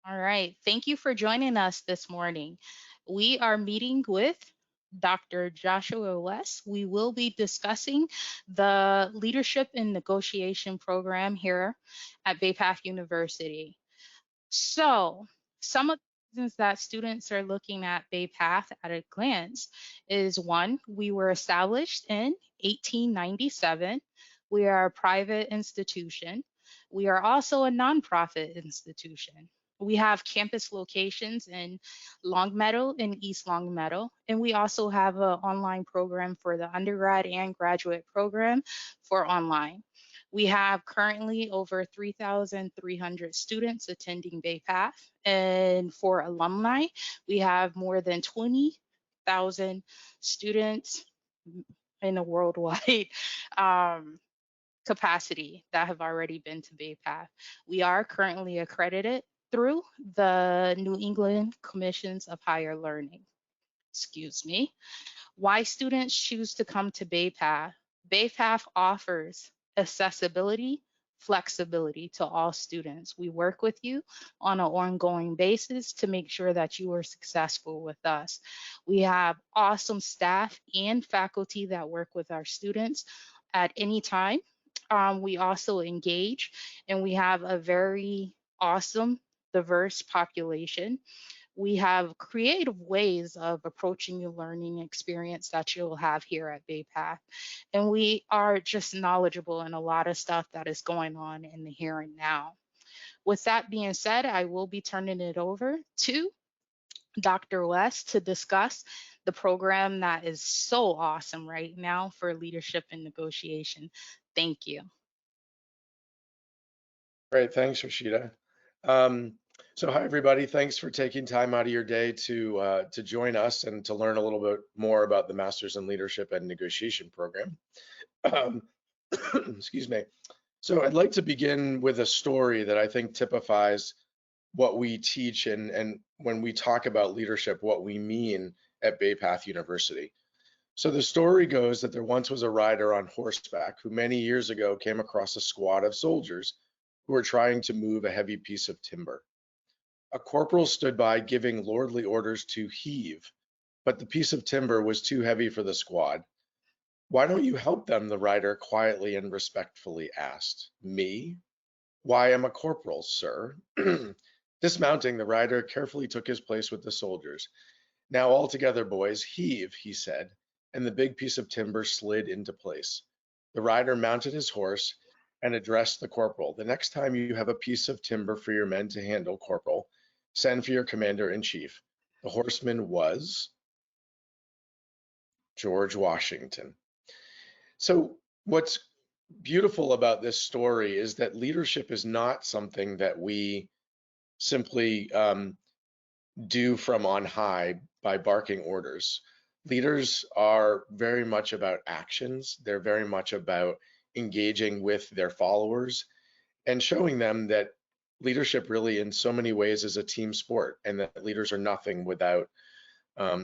All right. Thank you for joining us this morning. We are meeting with Dr. Joshua West. We will be discussing the Leadership and Negotiation program here at Bay Path University. So, some of the reasons that students are looking at Bay Path at a glance is one, we were established in 1897. We are a private institution. We are also a nonprofit institution. We have campus locations in Longmeadow and East Longmeadow, and we also have an online program for the undergrad and graduate program for online. We have currently over 3,300 students attending Bay Path, and for alumni, we have more than 20,000 students in a worldwide um, capacity that have already been to Bay Path. We are currently accredited through the New England Commissions of Higher Learning. Excuse me. Why students choose to come to Bay Path? Bay Path offers accessibility, flexibility to all students. We work with you on an ongoing basis to make sure that you are successful with us. We have awesome staff and faculty that work with our students at any time. We also engage, and we have a very awesome, diverse population. We have creative ways of approaching your learning experience that you'll have here at Bay Path. And we are just knowledgeable in a lot of stuff that is going on in the here and now. With that being said, I will be turning it over to Dr. West to discuss the program that is so awesome right now for leadership and negotiation. Thank you. Great, thanks, Rashida. Um, so, hi everybody. Thanks for taking time out of your day to join us and to learn a little bit more about the Masters in Leadership and Negotiation program. Um, excuse me. So, I'd like to begin with a story that I think typifies what we teach and when we talk about leadership, what we mean at Bay Path University. So, the story goes that there once was a rider on horseback who many years ago came across a squad of soldiers who were trying to move a heavy piece of timber. A corporal stood by giving lordly orders to heave, but the piece of timber was too heavy for the squad. Why don't you help them? The rider quietly and respectfully asked. Me? Why, I'm a corporal, sir. Dismounting, the rider carefully took his place with the soldiers. Now, all together, boys, heave, he said, and the big piece of timber slid into place. The rider mounted his horse and addressed the corporal. The next time you have a piece of timber for your men to handle, corporal, send for your commander in chief. The horseman was George Washington. So, what's beautiful about this story is that leadership is not something that we simply do from on high by barking orders. Leaders are very much about actions. They're very much about engaging with their followers and showing them that leadership really in so many ways is a team sport and that leaders are nothing without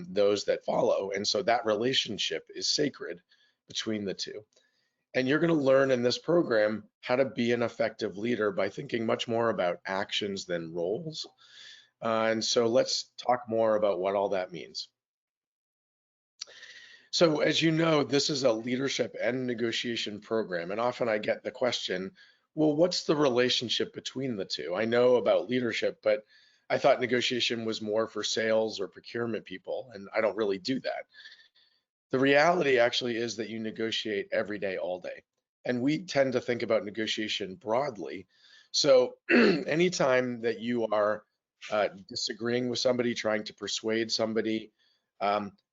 those that follow. And so that relationship is sacred between the two. And you're going to learn in this program how to be an effective leader by thinking much more about actions than roles. And so let's talk more about what all that means. So, as you know, this is a leadership and negotiation program, and often I get the question, well, what's the relationship between the two? I know about leadership, but I thought negotiation was more for sales or procurement people, and I don't really do that. The reality actually is that you negotiate every day, all day. And we tend to think about negotiation broadly. So, anytime that you are disagreeing with somebody, trying to persuade somebody,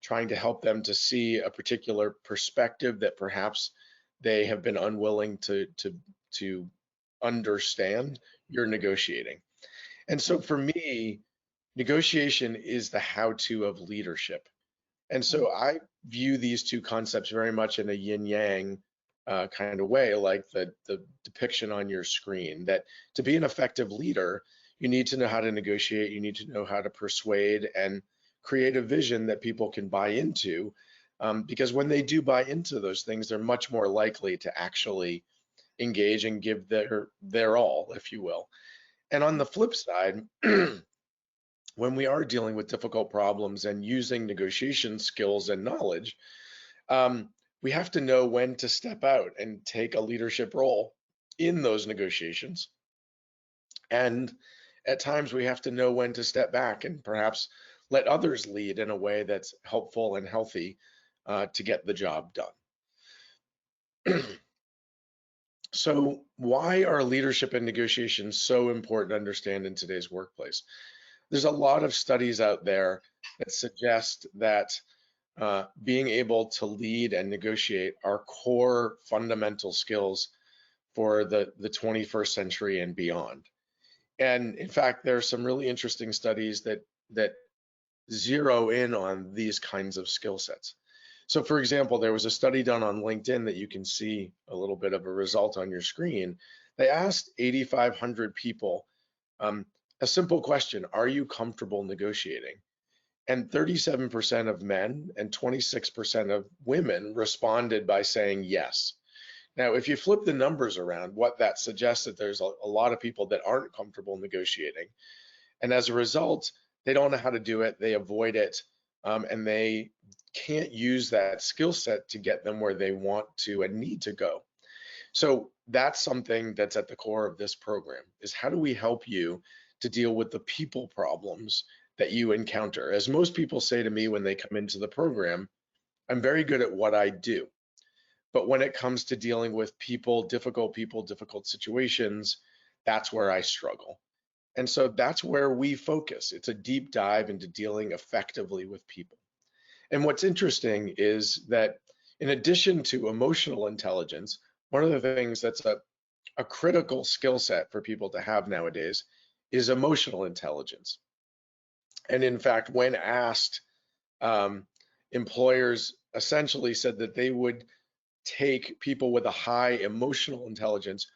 trying to help them to see a particular perspective that perhaps they have been unwilling to understand, you're negotiating. And so for me, negotiation is the how-to of leadership. And so I view these two concepts very much in a yin yang kind of way, like the depiction on your screen, that to be an effective leader, you need to know how to negotiate, you need to know how to persuade and create a vision that people can buy into. Because when they do buy into those things, they're much more likely to actually engage and give their all, if you will. And on the flip side, when we are dealing with difficult problems and using negotiation skills and knowledge, um, we have to know when to step out and take a leadership role in those negotiations. And at times we have to know when to step back and perhaps let others lead in a way that's helpful and healthy to get the job done. So, why are leadership and negotiations so important to understand in today's workplace? There's a lot of studies out there that suggest that being able to lead and negotiate are core fundamental skills for the 21st century and beyond. And in fact, there are some really interesting studies that zero in on these kinds of skill sets. So for example, there was a study done on LinkedIn that you can see a little bit of a result on your screen. They asked 8,500 people a simple question: are you comfortable negotiating? And 37% of men and 26% of women responded by saying yes. Now, if you flip the numbers around, what that suggests that there's a lot of people that aren't comfortable negotiating. And as a result, they don't know how to do it, they avoid it, and they can't use that skill set to get them where they want to and need to go. So that's something that's at the core of this program, is how do we help you to deal with the people problems that you encounter? As most people say to me when they come into the program, I'm very good at what I do. But when it comes to dealing with people, difficult situations, that's where I struggle. And so that's where we focus. It's a deep dive into dealing effectively with people. And what's interesting is that in addition to emotional intelligence, one of the things that's a critical skill set for people to have nowadays is emotional intelligence. And in fact, when asked, employers essentially said that they would take people with a high emotional intelligence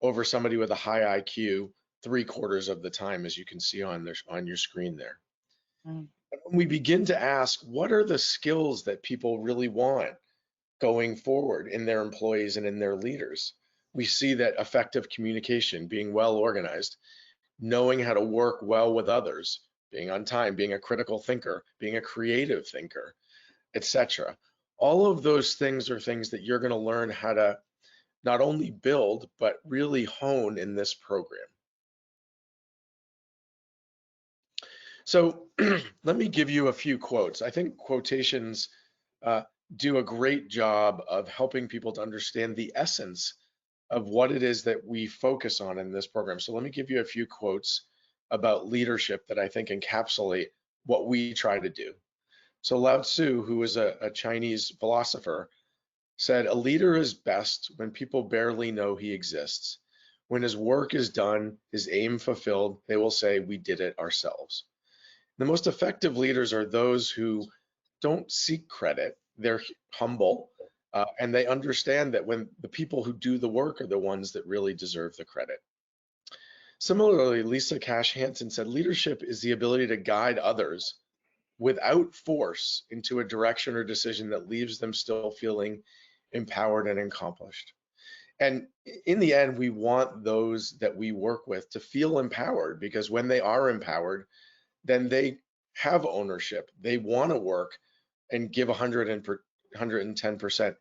over somebody with a high IQ 3/4 of the time, as you can see on your screen there. Mm. And when we begin to ask, what are the skills that people really want going forward in their employees and in their leaders? We see that effective communication, being well organized, knowing how to work well with others, being on time, being a critical thinker, being a creative thinker, etc. All of those things are things that you're going to learn how to not only build, but really hone in this program. So let me give you a few quotes. I think quotations uh, do a great job of helping people to understand the essence of what it is that we focus on in this program. So let me give you a few quotes about leadership that I think encapsulate what we try to do. So Lao Tzu, who was a Chinese philosopher, said, "A leader is best when people barely know he exists. When his work is done, his aim fulfilled, they will say, 'We did it ourselves.'" The most effective leaders are those who don't seek credit. They're humble, and they understand that when the people who do the work are the ones that really deserve the credit. Similarly, Lisa Cash Hansen said, "Leadership is the ability to guide others without force into a direction or decision that leaves them still feeling empowered and accomplished." And in the end, we want those that we work with to feel empowered, because when they are empowered, then they have ownership. They want to work and give 110%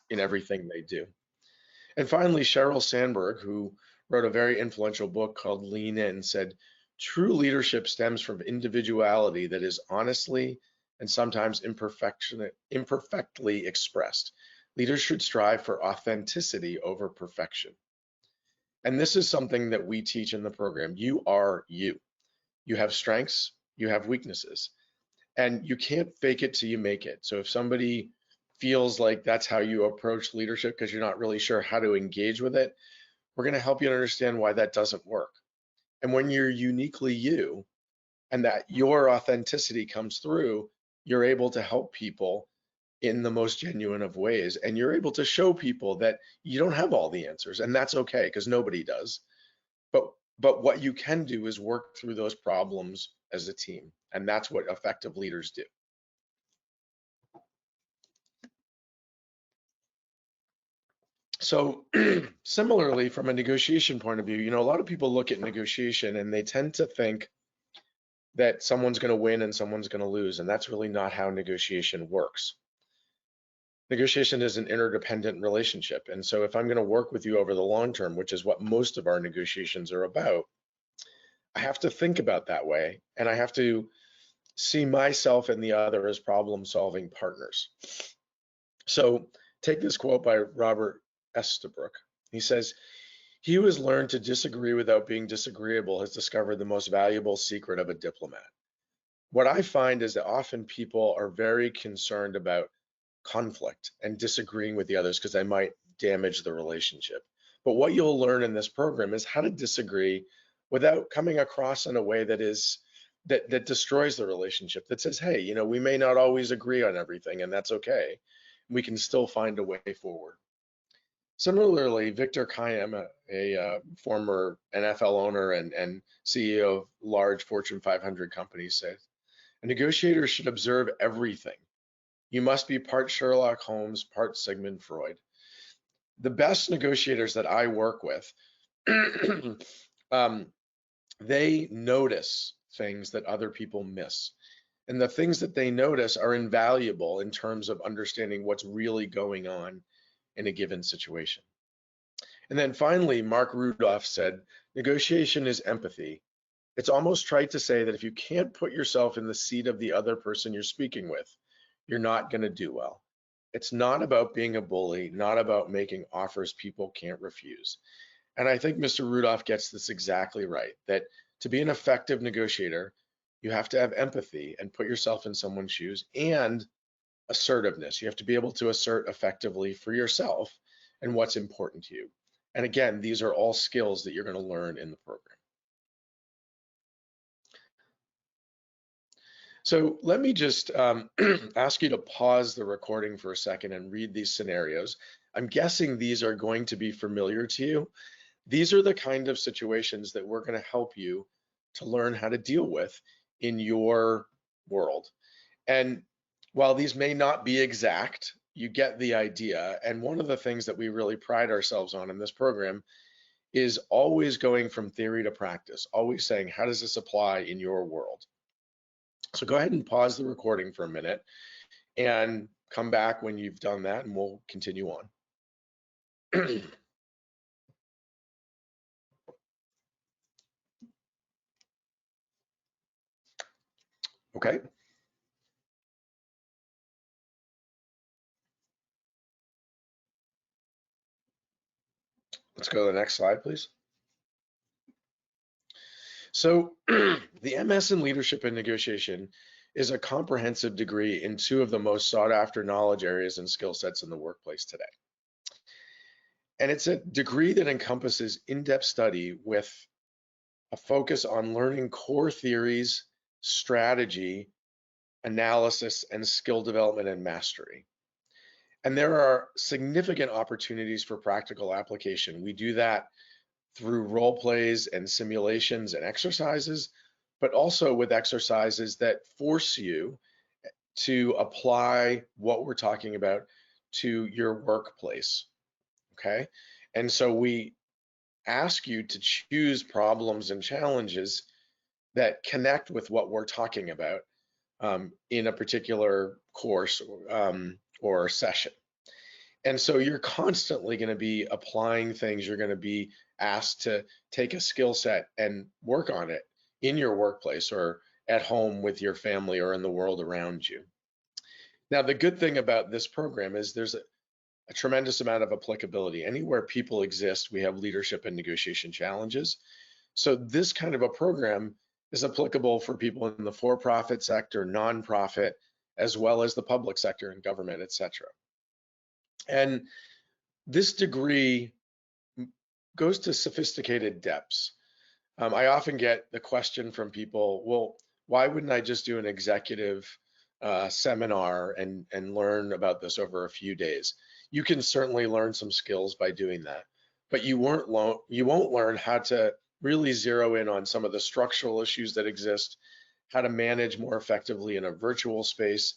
in everything they do. And finally, Sheryl Sandberg, who wrote a very influential book called Lean In, said, "True leadership stems from individuality that is honestly and sometimes imperfectly expressed. Leaders should strive for authenticity over perfection." And this is something that we teach in the program. You are you. You have strengths, you have weaknesses, and you can't fake it till you make it. So if somebody feels like that's how you approach leadership because you're not really sure how to engage with it, we're going to help you understand why that doesn't work. And when you're uniquely you and that your authenticity comes through, you're able to help people in the most genuine of ways. And you're able to show people that you don't have all the answers, and that's okay because nobody does. But what you can do is work through those problems as a team, and that's what effective leaders do. So similarly, from a negotiation point of view, a lot of people look at negotiation and they tend to think that someone's going to win and someone's going to lose, and that's really not how negotiation works. Negotiation is an interdependent relationship, and so if I'm going to work with you over the long term, which is what most of our negotiations are about, I have to think about that way, and I have to see myself and the other as problem-solving partners. So take this quote by Robert Estabrook. He says, "He who has learned to disagree without being disagreeable has discovered the most valuable secret of a diplomat." What I find is that often people are very concerned about conflict and disagreeing with the others because they might damage the relationship. But what you'll learn in this program is how to disagree without coming across in a way that destroys the relationship, that says, hey, we may not always agree on everything, and that's okay. We can still find a way forward. Similarly, Victor Kiam, a former NFL owner and CEO of large Fortune 500 companies, said, "A negotiator should observe everything. You must be part Sherlock Holmes, part Sigmund Freud." The best negotiators that I work with, they notice things that other people miss. And the things that they notice are invaluable in terms of understanding what's really going on in a given situation. And then finally, Mark Rudolph said, "Negotiation is empathy. It's almost trite to say that if you can't put yourself in the seat of the other person you're speaking with, you're not going to do well. It's not about being a bully, not about making offers people can't refuse." And I think Mr. Rudolph gets this exactly right, that to be an effective negotiator, you have to have empathy and put yourself in someone's shoes, and assertiveness. You have to be able to assert effectively for yourself and what's important to you. And again, these are all skills that you're going to learn in the program. So let me just ask you to pause the recording for a second and read these scenarios. I'm guessing these are going to be familiar to you. These are the kind of situations that we're going to help you to learn how to deal with in your world. And while these may not be exact, you get the idea. And one of the things that we really pride ourselves on in this program is always going from theory to practice, always saying, how does this apply in your world? So go ahead and pause the recording for a minute and come back when you've done that, and we'll continue on. Okay. Let's go to the next slide, please. So the MS in Leadership and Negotiation is a comprehensive degree in two of the most sought after knowledge areas and skill sets in the workplace today. And it's a degree that encompasses in-depth study with a focus on learning core theories, strategy, analysis, and skill development and mastery. And there are significant opportunities for practical application. We do that through role plays and simulations and exercises, but also with exercises that force you to apply what we're talking about to your workplace. Okay. And so we ask you to choose problems and challenges that connect with what we're talking about in a particular course or session. And so you're constantly going to be applying things. You're going to be asked to take a skill set and work on it in your workplace or at home with your family or in the world around you. Now, the good thing about this program is there's a tremendous amount of applicability. Anywhere people exist, we have leadership and negotiation challenges. So this kind of a program is applicable for people in the for-profit sector, nonprofit, as well as the public sector and government, et cetera. And this degree goes to sophisticated depths. I often get the question from people, well, why wouldn't I just do an executive seminar and learn about this over a few days? You can certainly learn some skills by doing that, but you won't learn how to really zero in on some of the structural issues that exist, how to manage more effectively in a virtual space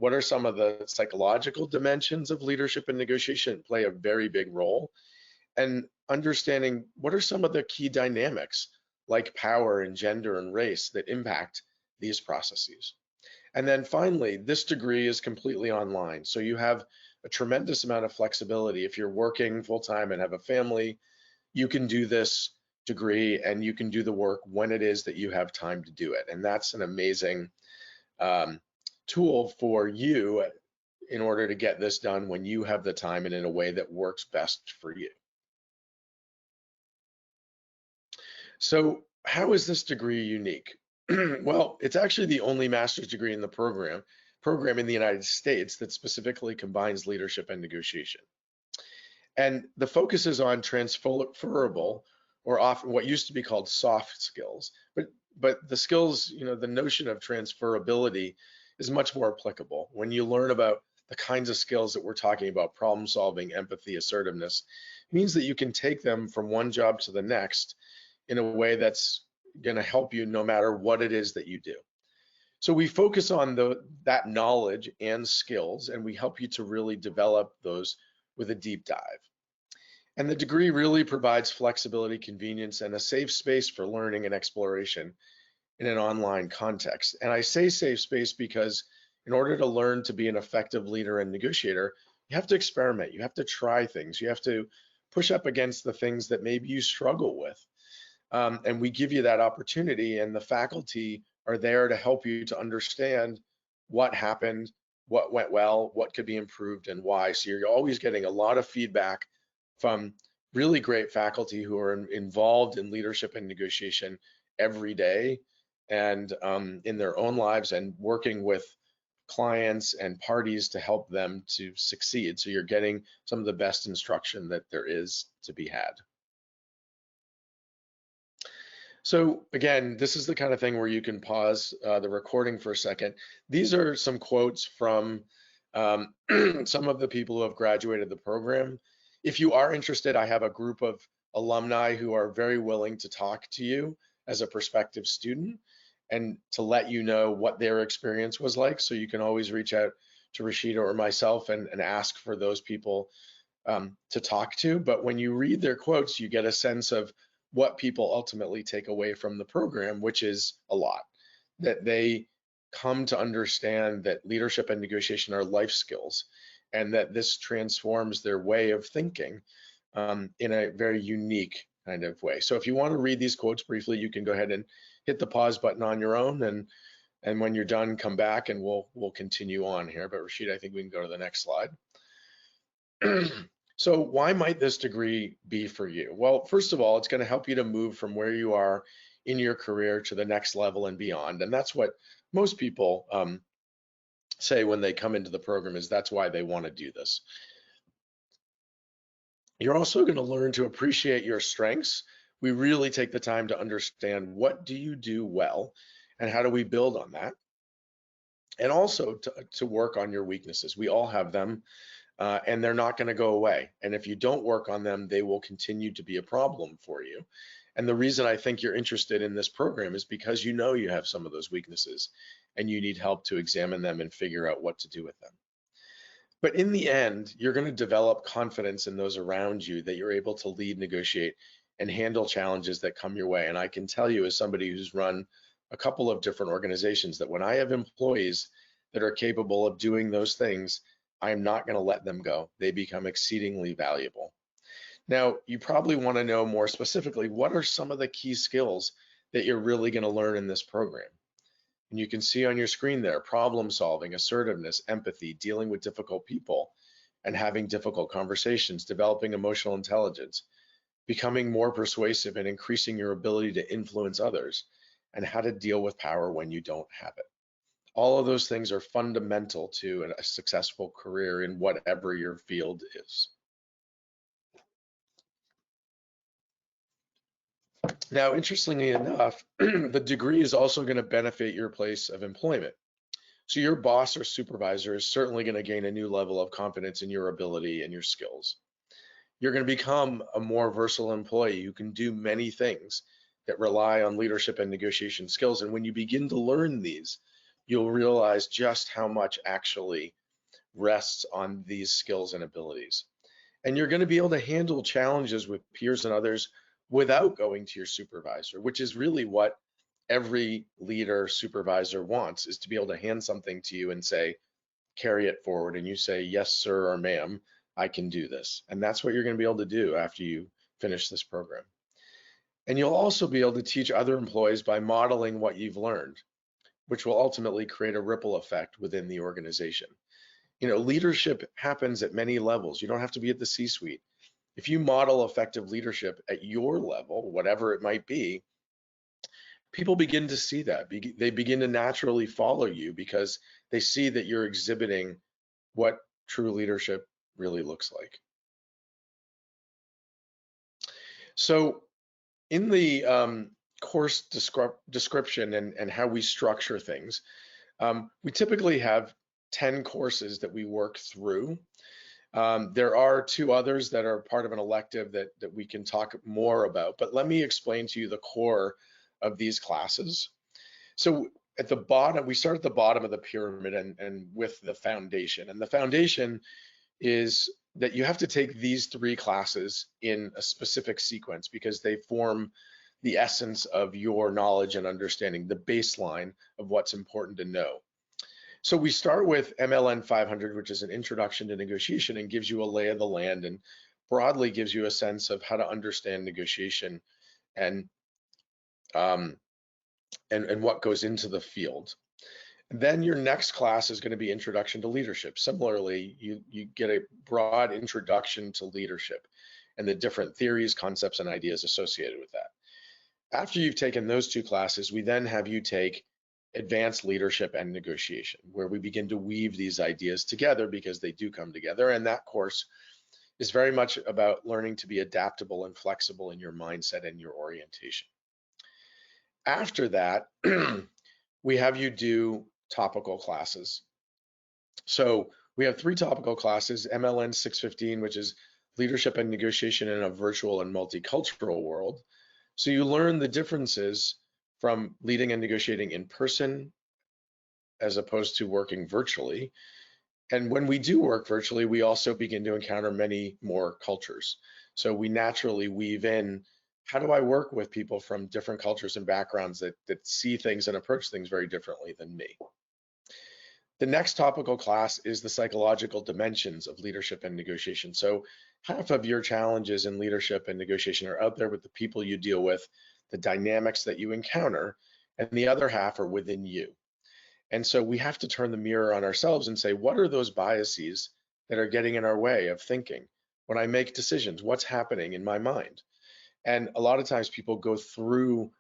What are some of the psychological dimensions of leadership and negotiation play a very big role? And understanding what are some of the key dynamics like power and gender and race that impact these processes. And then finally, this degree is completely online. So you have a tremendous amount of flexibility. If you're working full time and have a family, you can do this degree and you can do the work when it is that you have time to do it. And that's an amazing tool for you in order to get this done when you have the time and in a way that works best for you. So how is this degree unique? Well, it's actually the only master's degree in the program in the United States that specifically combines leadership and negotiation. And the focus is on transferable, or often what used to be called soft skills. But the skills, the notion of transferability is much more applicable. When you learn about the kinds of skills that we're talking about, problem solving, empathy, assertiveness, it means that you can take them from one job to the next in a way that's going to help you no matter what it is that you do. So we focus on that knowledge and skills, and we help you to really develop those with a deep dive. And the degree really provides flexibility, convenience, and a safe space for learning and exploration in an online context. And I say safe space because in order to learn to be an effective leader and negotiator, you have to experiment, you have to try things, you have to push up against the things that maybe you struggle with. And we give you that opportunity, and the faculty are there to help you to understand what happened, what went well, what could be improved, and why. So you're always getting a lot of feedback from really great faculty who are involved in leadership and negotiation every day and in their own lives and working with clients and parties to help them to succeed. So you're getting some of the best instruction that there is to be had. So again, this is the kind of thing where you can pause the recording for a second. These are some quotes from some of the people who have graduated the program. If you are interested, I have a group of alumni who are very willing to talk to you as a prospective student and to let you know what their experience was like. So you can always reach out to Rashida or myself and ask for those people to talk to. But when you read their quotes, you get a sense of what people ultimately take away from the program, which is a lot, that they come to understand that leadership and negotiation are life skills, and that this transforms their way of thinking in a very unique kind of way. So if you want to read these quotes briefly, you can go ahead and hit the pause button on your own, and when you're done, come back and we'll continue on here. But Rashida, I think we can go to the next slide. So why might this degree be for you? Well, first of all, it's going to help you to move from where you are in your career to the next level and beyond. And that's what most people say when they come into the program, is that's why they want to do this. You're also going to learn to appreciate your strengths. We really take the time to understand, what do you do well and how do we build on that? And also to work on your weaknesses. We all have them. And they're not going to go away. And if you don't work on them, they will continue to be a problem for you. And the reason I think you're interested in this program is because you know you have some of those weaknesses and you need help to examine them and figure out what to do with them. But in the end, you're going to develop confidence in those around you that you're able to lead, negotiate, and handle challenges that come your way. And I can tell you, as somebody who's run a couple of different organizations, that when I have employees that are capable of doing those things, I am not going to let them go. They become exceedingly valuable. Now, you probably want to know more specifically, what are some of the key skills that you're really going to learn in this program? And you can see on your screen there, problem solving, assertiveness, empathy, dealing with difficult people and having difficult conversations, developing emotional intelligence, becoming more persuasive and increasing your ability to influence others, and how to deal with power when you don't have it. All of those things are fundamental to a successful career in whatever your field is. Now, interestingly enough, the degree is also going to benefit your place of employment. So your boss or supervisor is certainly going to gain a new level of confidence in your ability and your skills. You're going to become a more versatile employee who can do many things that rely on leadership and negotiation skills. And when you begin to learn these, you'll realize just how much actually rests on these skills and abilities. And you're going to be able to handle challenges with peers and others without going to your supervisor, which is really what every leader supervisor wants, is to be able to hand something to you and say, carry it forward. And you say, yes, sir, or ma'am, I can do this. And that's what you're going to be able to do after you finish this program. And you'll also be able to teach other employees by modeling what you've learned, which will ultimately create a ripple effect within the organization. You know, leadership happens at many levels. You don't have to be at the C-suite. If you model effective leadership at your level, whatever it might be, people begin to see that. They begin to naturally follow you because they see that you're exhibiting what true leadership really looks like. So in the course description and how we structure things, we typically have 10 courses that we work through. There are 2 others that are part of an elective that we can talk more about, but let me explain to you the core of these classes. So at the bottom, we start at the bottom of the pyramid and with the foundation. And the foundation is that you have to take these 3 classes in a specific sequence because they form the essence of your knowledge and understanding, the baseline of what's important to know. So we start with MLN 500, which is an introduction to negotiation and gives you a lay of the land and broadly gives you a sense of how to understand negotiation and what goes into the field. Then your next class is going to be Introduction to Leadership. Similarly, you get a broad introduction to leadership and the different theories, concepts, and ideas associated with that. After you've taken those 2 classes, we then have you take Advanced Leadership and Negotiation, where we begin to weave these ideas together because they do come together. And that course is very much about learning to be adaptable and flexible in your mindset and your orientation. After that, we have you do topical classes. So we have 3 topical classes, MLN 615, which is Leadership and Negotiation in a Virtual and Multicultural World. So you learn the differences from leading and negotiating in person as opposed to working virtually. And when we do work virtually, we also begin to encounter many more cultures. So we naturally weave in, how do I work with people from different cultures and backgrounds that see things and approach things very differently than me? The next topical class is the psychological dimensions of leadership and negotiation. So half of your challenges in leadership and negotiation are out there with the people you deal with, the dynamics that you encounter, and the other half are within you. And so we have to turn the mirror on ourselves and say, what are those biases that are getting in our way of thinking? When I make decisions, what's happening in my mind? And a lot of times people go through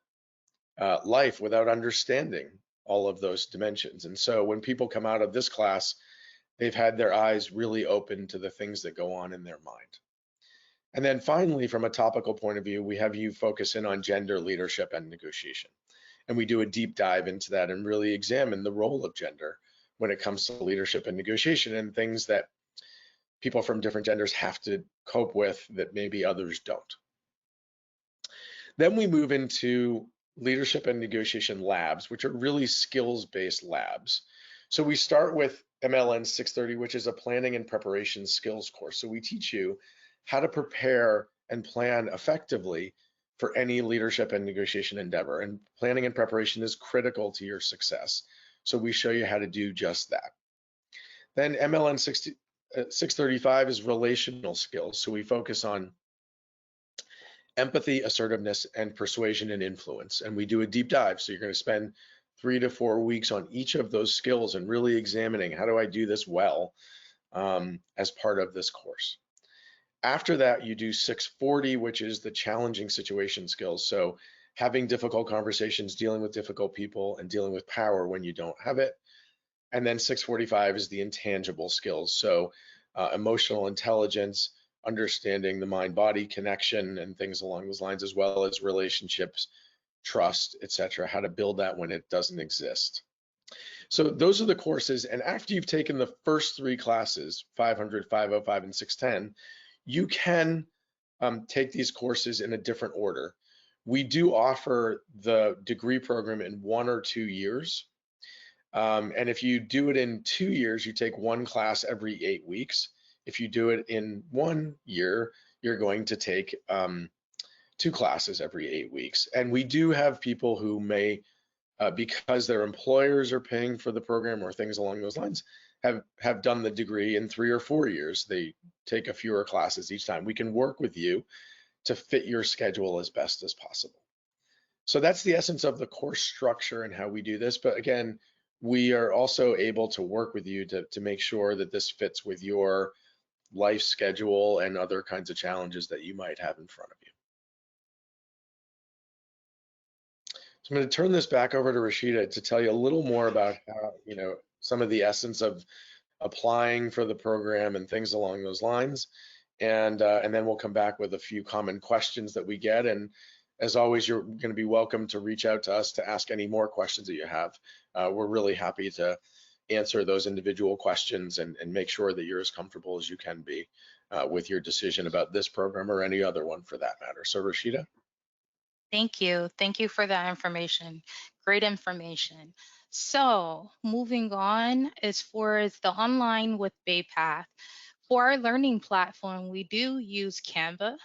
life without understanding all of those dimensions. And so when people come out of this class, they've had their eyes really open to the things that go on in their mind. And then finally, from a topical point of view, we have you focus in on gender, leadership, and negotiation. And we do a deep dive into that and really examine the role of gender when it comes to leadership and negotiation and things that people from different genders have to cope with that maybe others don't. Then we move into leadership and negotiation labs, which are really skills-based labs. So we start with MLN 630, which is a planning and preparation skills course. So we teach you how to prepare and plan effectively for any leadership and negotiation endeavor. And planning and preparation is critical to your success. So we show you how to do just that. Then MLN 635 is relational skills. So we focus on empathy, assertiveness, and persuasion and influence. And we do a deep dive. So you're going to spend 3 to 4 weeks on each of those skills and really examining, how do I do this well as part of this course. After that, you do 640, which is the challenging situation skills. So having difficult conversations, dealing with difficult people, and dealing with power when you don't have it. And then 645 is the intangible skills. So emotional intelligence, understanding the mind-body connection and things along those lines, as well as relationships, trust, etc., how to build that when it doesn't exist. So those are the courses. And after you've taken the first 3 classes, 500, 505, and 610, you can take these courses in a different order. We do offer the degree program in 1 or 2 years. And if you do it in 2 years, you take one class every 8 weeks. If you do it in 1 year, you're going to take two classes every 8 weeks. And we do have people who may, because their employers are paying for the program or things along those lines, have done the degree in 3 or 4 years. They take a fewer classes each time. We can work with you to fit your schedule as best as possible. So that's the essence of the course structure and how we do this. But again, we are also able to work with you to make sure that this fits with your life schedule and other kinds of challenges that you might have in front of you. So I'm going to turn this back over to Rashida to tell you a little more about how, some of the essence of applying for the program and things along those lines. And then we'll come back with a few common questions that we get. And as always, you're going to be welcome to reach out to us to ask any more questions that you have. We're really happy to answer those individual questions and make sure that you're as comfortable as you can be with your decision about this program or any other one for that matter. So Rashida? Thank you. Thank you for that information. Great information. So, moving on, as far as the online with BayPath, for our learning platform, we do use Canva,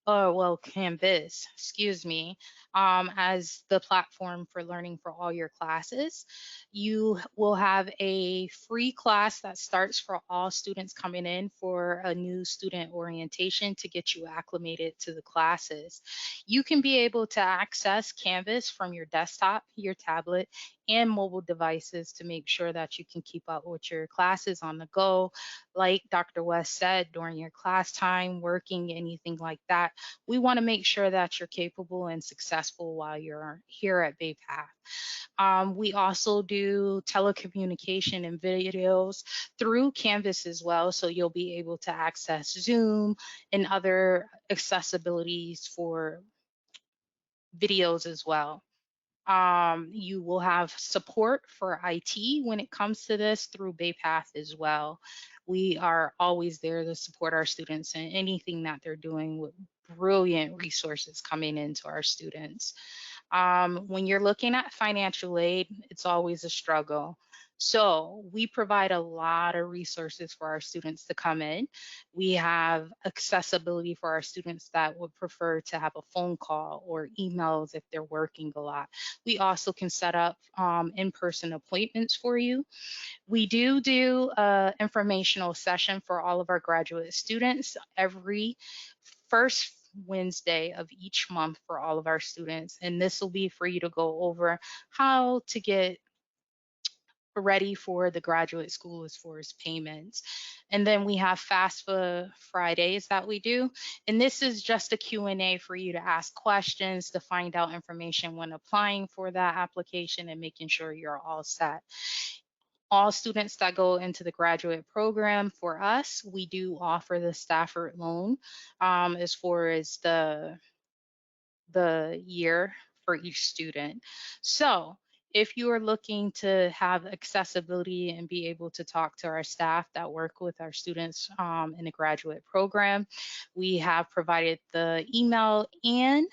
or well, Canvas, excuse me, as the platform for learning for all your classes. You will have a free class that starts for all students coming in for a new student orientation to get you acclimated to the classes. You can be able to access Canvas from your desktop, your tablet, and mobile devices to make sure that you can keep up with your classes on the go. Like Dr. West said, during your class time, working, anything like that, we want to make sure that you're capable and successful while you're here at BayPath. We also do telecommunication and videos through Canvas as well, so you'll be able to access Zoom and other accessibilities for videos as well. You will have support for IT when it comes to this through BayPath as well. We are always there to support our students in anything that they're doing with brilliant resources coming into our students. When you're looking at financial aid, it's always a struggle. So we provide a lot of resources for our students to come in. We have accessibility for our students that would prefer to have a phone call or emails if they're working a lot. We also can set up in-person appointments for you. We do a informational session for all of our graduate students every first Wednesday of each month for all of our students. And this will be for you to go over how to get ready for the graduate school as far as payments. And then we have FAFSA Fridays that we do. And this is just a Q&A for you to ask questions, to find out information when applying for that application and making sure you're all set. All students that go into the graduate program for us, we do offer the Stafford loan as far as the year for each student. So if you are looking to have accessibility and be able to talk to our staff that work with our students in the graduate program, we have provided the email and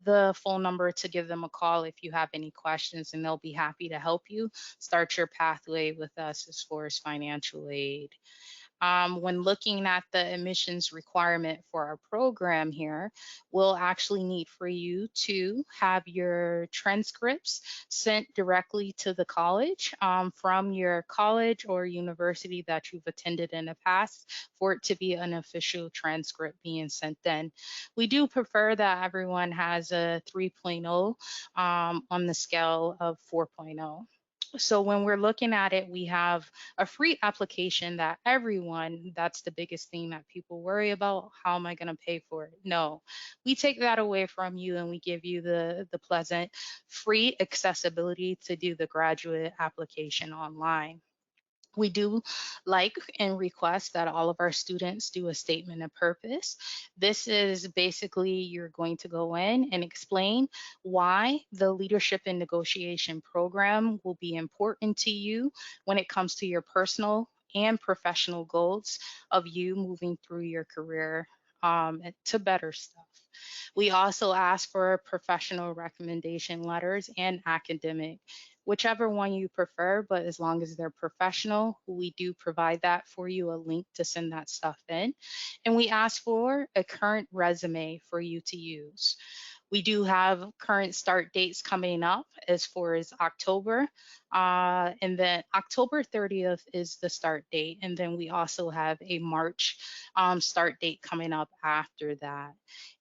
the phone number to give them a call if you have any questions, and they'll be happy to help you start your pathway with us as far as financial aid. When looking at the admissions requirement for our program here, we'll actually need for you to have your transcripts sent directly to the college from your college or university that you've attended in the past for it to be an official transcript being sent in. We do prefer that everyone has a 3.0 on the scale of 4.0. So when we're looking at it, we have a free application that everyone, that's the biggest thing that people worry about. How am I going to pay for it? No, we take that away from you and we give you the pleasant free accessibility to do the graduate application online. We do like and request that all of our students do a statement of purpose. This is basically you're going to go in and explain why the leadership and negotiation program will be important to you when it comes to your personal and professional goals of you moving through your career to better stuff. We also ask for professional recommendation letters and academic whichever one you prefer, but as long as they're professional, we do provide that for you, a link to send that stuff in. And we ask for a current resume for you to use. We do have current start dates coming up as far as October. And then October 30th is the start date. And then we also have a March start date coming up after that.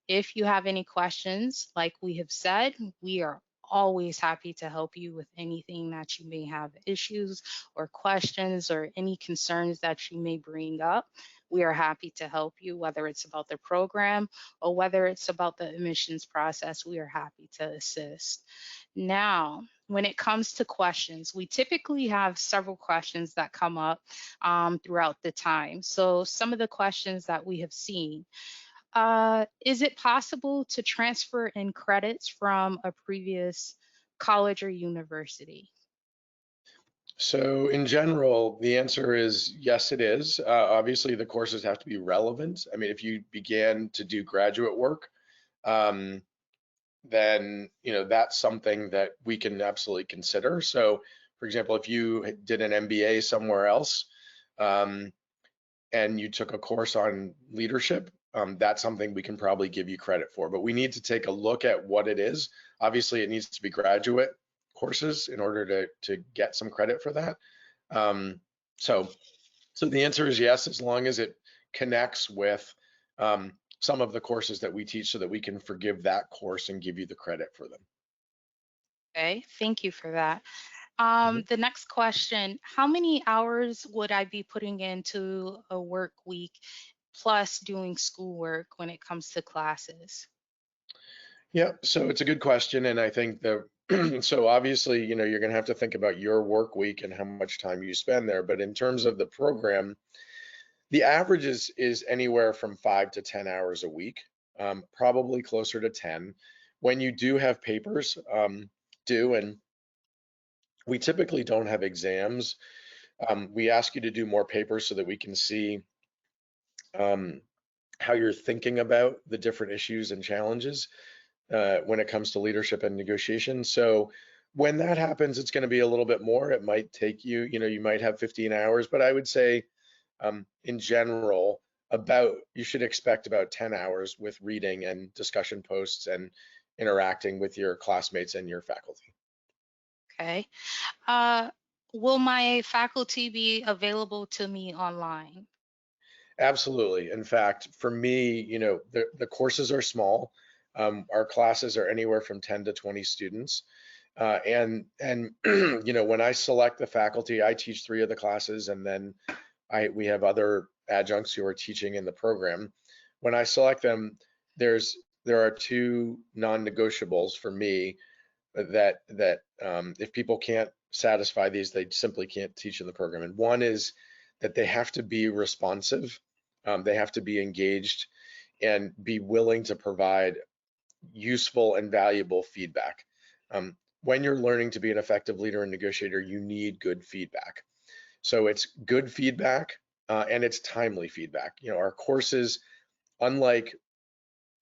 If you have any questions, like we have said, we are always happy to help you with anything that you may have issues or questions or any concerns that you may bring up. We are happy to help you, whether it's about the program or whether it's about the admissions process. We are happy to assist. Now, when it comes to questions, we typically have several questions that come up throughout the time. So some of the questions that we have seen, is it possible to transfer in credits from a previous college or university? So in general, the answer is yes, it is. Obviously, the courses have to be relevant. I mean, if you began to do graduate work, um, then that's something that we can absolutely consider. So, for example, if you did an MBA somewhere else, um, and you took a course on leadership, that's something we can probably give you credit for. But we need to take a look at what it is. Obviously, it needs to be graduate courses in order to get some credit for that. Um, so, so the answer is yes, as long as it connects with some of the courses that we teach, so that we can forgive that course and give you the credit for them. Okay, thank you for that. Mhm. The next question, how many hours would I be putting into a work week plus doing schoolwork when it comes to classes? Yeah, so it's a good question, and I think the so obviously, you're going to have to think about your work week and how much time you spend there. But in terms of the program, the average is anywhere from 5 to 10 hours a week, probably closer to 10. When you do have papers due, and we typically don't have exams, we ask you to do more papers so that we can see um, how you're thinking about the different issues and challenges when it comes to leadership and negotiation. So when that happens, it's going to be a little bit more. It might take you, you might have 15 hours, but I would say in general, you should expect about 10 hours with reading and discussion posts and interacting with your classmates and your faculty. Okay. Uh, will my faculty be available to me online? Absolutely. In fact, for me, the courses are small. Our classes are anywhere from 10 to 20 students. And when I select the faculty, I teach 3 of the classes, and then we have other adjuncts who are teaching in the program. When I select them, there are 2 non-negotiables for me that if people can't satisfy these, they simply can't teach in the program. And one is that they have to be responsive, they have to be engaged, and be willing to provide useful and valuable feedback. When you're learning to be an effective leader and negotiator, you need good feedback. So it's good feedback, and it's timely feedback. Our courses, unlike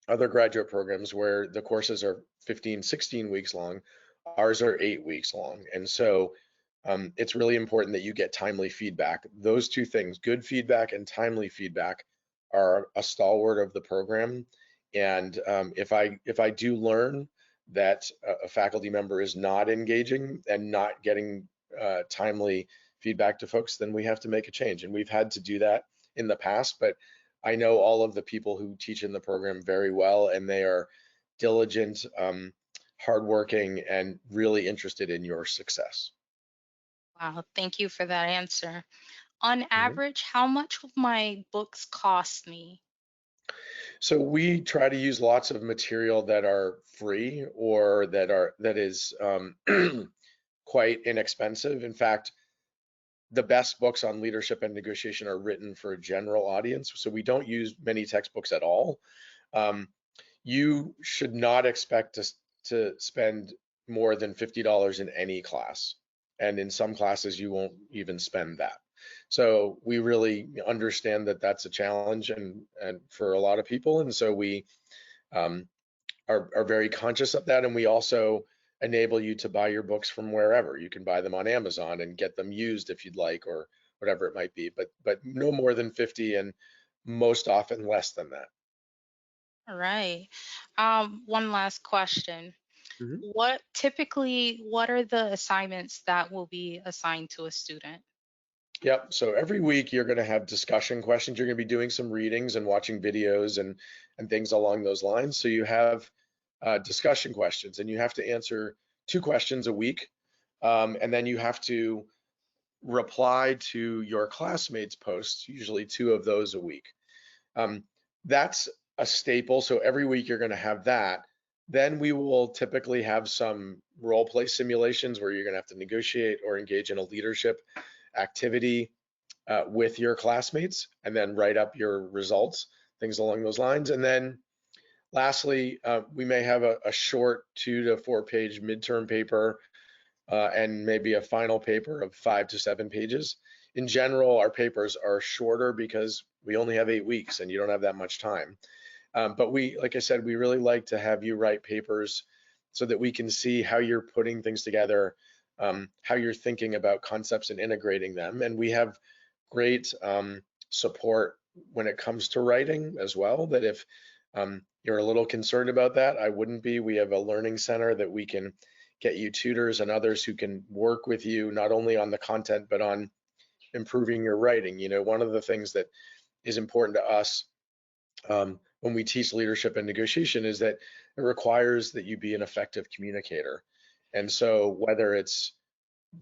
other graduate programs where the courses are 15, 16 weeks long, ours are 8 weeks long. And so it's really important that you get timely feedback. Those 2 things, good feedback and timely feedback, are a stalwart of the program. And if I do learn that a faculty member is not engaging and not getting timely feedback to folks, then we have to make a change. And we've had to do that in the past, but I know all of the people who teach in the program very well, and they are diligent, hardworking, and really interested in your success. Wow, thank you for that answer. On Mhm. average, how much would my books cost me? So we try to use lots of material that are free or that is quite inexpensive. In fact, the best books on leadership and negotiation are written for a general audience. So we don't use many textbooks at all. Um, you should not expect to spend more than $50 in any class. And in some classes, you won't even spend that. So we really understand that that's a challenge and for a lot of people. And so we um, are very conscious of that. And we also enable you to buy your books from wherever. You can buy them on Amazon and get them used if you'd like, or whatever it might be, but no more than 50 and most often less than that. All right. One last question. Mhm. What are the assignments that will be assigned to a student? Yep. So every week you're going to have discussion questions. You're going to be doing some readings and watching videos and things along those lines. So you have discussion questions, and you have to answer 2 questions a week, and then you have to reply to your classmates' posts, usually 2 of those a week. Um, that's a staple. So every week you're going to have that. Then we will typically have some role play simulations where you're going to have to negotiate or engage in a leadership activity with your classmates, and then write up your results, things along those lines. And then lastly, we may have a short 2 to 4 page midterm paper, and maybe a final paper of 5 to 7 pages. In general, our papers are shorter because we only have 8 weeks and you don't have that much time. But we, like I said, we really like to have you write papers so that we can see how you're putting things together, how you're thinking about concepts and integrating them. And we have great support when it comes to writing as well, that if you're a little concerned about that, I wouldn't be. We have a learning center that we can get you tutors and others who can work with you not only on the content, but on improving your writing. You know, one of the things that is important to us when we teach leadership and negotiation is that it requires that you be an effective communicator. And so whether it's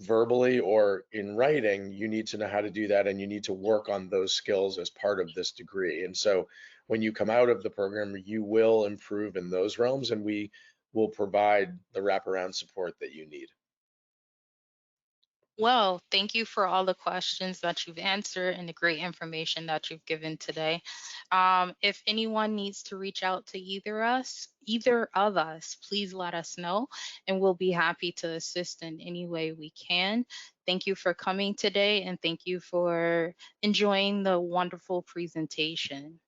verbally or in writing, you need to know how to do that, and you need to work on those skills as part of this degree. And so when you come out of the program, you will improve in those realms, and we will provide the wraparound support that you need. Well, thank you for all the questions that you've answered and the great information that you've given today. If anyone needs to reach out to either of us, please let us know, and we'll be happy to assist in any way we can. Thank you for coming today, and thank you for enjoying the wonderful presentation.